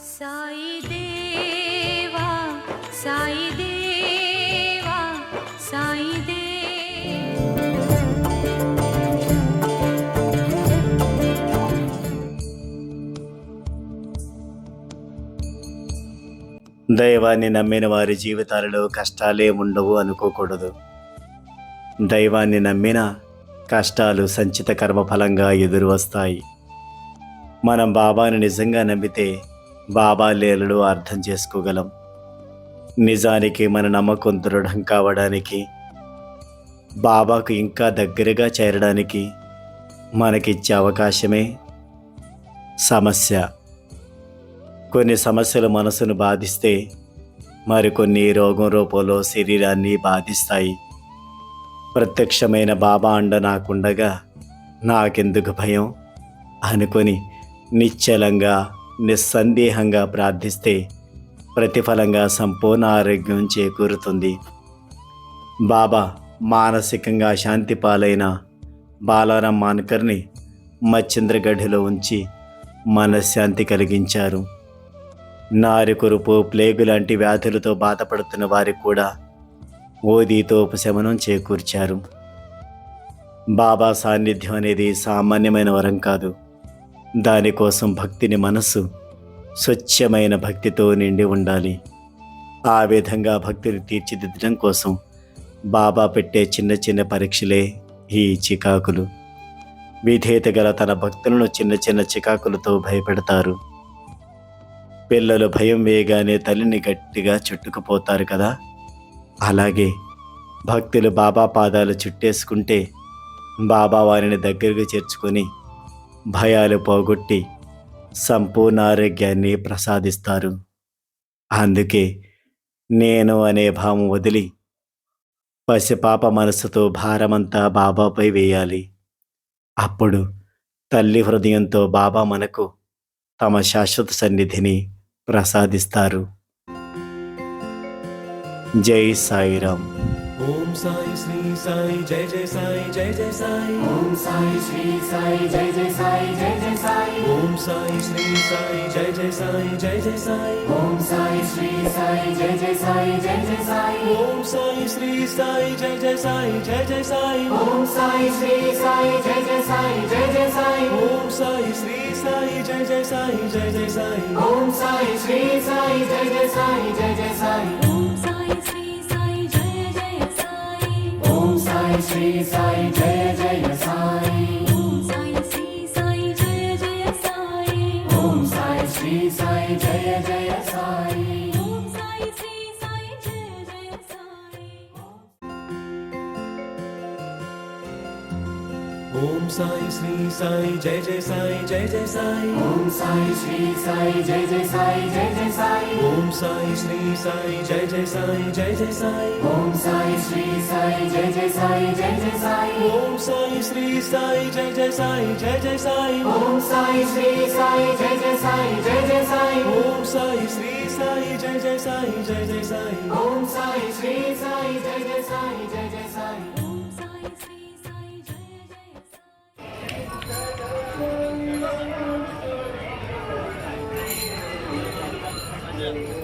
సాయి దేవా సాయి దేవా సాయి దే దైవాన్ని నమ్మిన వారి జీవితాలలో కష్టాలే ఉండవు అనుకోకూడదు. దైవాన్ని నమ్మిన కష్టాలు సంచిత కర్మఫలంగా ఎదురు వస్తాయి. మనం బాబాను నిజంగా నమ్మితే బాబా లీలలు అర్థం చేసుకోగలం. నిజానికి మన నమ్మకం దృఢం కావడానికి, బాబాకు ఇంకా దగ్గరగా చేరడానికి మనకిచ్చే అవకాశమే సమస్య. కొన్ని సమస్యలు మనసును బాధిస్తే మరికొన్ని రోగం రూపంలో శరీరాన్ని బాధిస్తాయి. ప్రత్యక్షమైన బాబా అండ నాకుండగా నాకెందుకు భయం అనుకొని నిశ్చలంగా నిస్సందేహంగా ప్రార్థిస్తే ప్రతిఫలంగా సంపూర్ణ ఆరోగ్యం చేకూరుతుంది. బాబా మానసికంగా శాంతి పాలైన బాలారాం మాన్కర్ని మచ్చింద్రగఢిలో ఉంచి మనశ్శాంతి కలిగించారు. నారికొరుపు, ప్లేగు లాంటి వ్యాధులతో బాధపడుతున్న వారికి కూడా ఓదీతో ఉపశమనం చేకూర్చారు. బాబా సాన్నిధ్యం అనేది సామాన్యమైన వరం కాదు. దానికోసం భక్తిని మనస్సు స్వచ్ఛమైన భక్తితో నిండి ఉండాలి. ఆ విధంగా భక్తిని తీర్చిదిద్దడం కోసం బాబా పెట్టే చిన్న చిన్న పరీక్షలే ఈ చికాకులు. విధేయత గల తన భక్తులను చిన్న చిన్న చికాకులతో భయపెడతారు. పిల్లలు భయం వేయగానే తల్లిని గట్టిగా చుట్టుకుపోతారు కదా, అలాగే భక్తులు బాబా పాదాలు చుట్టేసుకుంటే బాబా వారిని దగ్గరకు చేర్చుకొని భయాలు పోగొట్టి సంపూర్ణ ఆరోగ్యాన్ని ప్రసాదిస్తారు. అందుకే నేను అనే భావం వదిలి పసిపాప మనసుతో భారమంతా బాబాపై వేయాలి. అప్పుడు తల్లి హృదయంతో బాబా మనకు తమ శాశ్వత సన్నిధిని ప్రసాదిస్తారు. జై సాయిరామ్. ఓం సాయి శ్రీ సాయి జయ జయ సాయి జయ జయ సాయి. ఓం సాయి శ్రీ సాయి జయ జయ సాయి జయ జయ సాయి. ఓం సాయి శ్రీ సాయి జయ జయ సాయి జయ జయ సాయి. ఓం సాయి శ్రీ సాయి జయ జయ సాయి జయ జయ సాయి. ఓం సాయి శ్రీ సాయి జయ జయ సాయి జయ జయ సాయి. ఓం సాయి శ్రీ సాయి జయ జయ సాయి జయ జయ సాయి. ఓం సాయి శ్రీ సాయి జయ జయ సాయి జయ జయ సాయి. ఓం సాయి శ్రీ సాయి జయ జయ సాయి జయ జయ సాయి. ఓం సాయి శ్రీ సాయి జయ జయ సాయి. ఓం సాయి శ్రీ సాయి జయ జయ సాయి. ఓం సాయి శ్రీ సాయి జయ జయ సాయి. ఓం సాయి శ్రీ సాయి జయ జయ సాయి. ఓం సాయి శ్రీ సాయి జయ జయ సాయి. ఓం సాయి శ్రీ సాయి జయ జయ సాయి జయ జయ సాయి. ఓం సాయి శ్రీ సాయి జయ జయ సాయి జయ జయ సాయి. ఓం సాయి శ్రీ సాయి జయ జయ సాయి జయ జయ సాయి. ఓం సాయి శ్రీ సాయి జయ జయ సాయి జయ జయ సాయి. ఓం సాయి శ్రీ సాయి జయ జయ సాయి జయ జయ సాయి. ఓం సాయి శ్రీ సాయి జయ జయ సాయి జయ జయ సాయి. ఓం సాయి శ్రీ సాయి జయ జయ సాయి జయ జయ సాయి. ఓం సాయి శ్రీ సాయి జయ జయ సాయి జయ జయ సాయి. ఓం సాయి శ్రీ సాయి జయ జయ సాయి.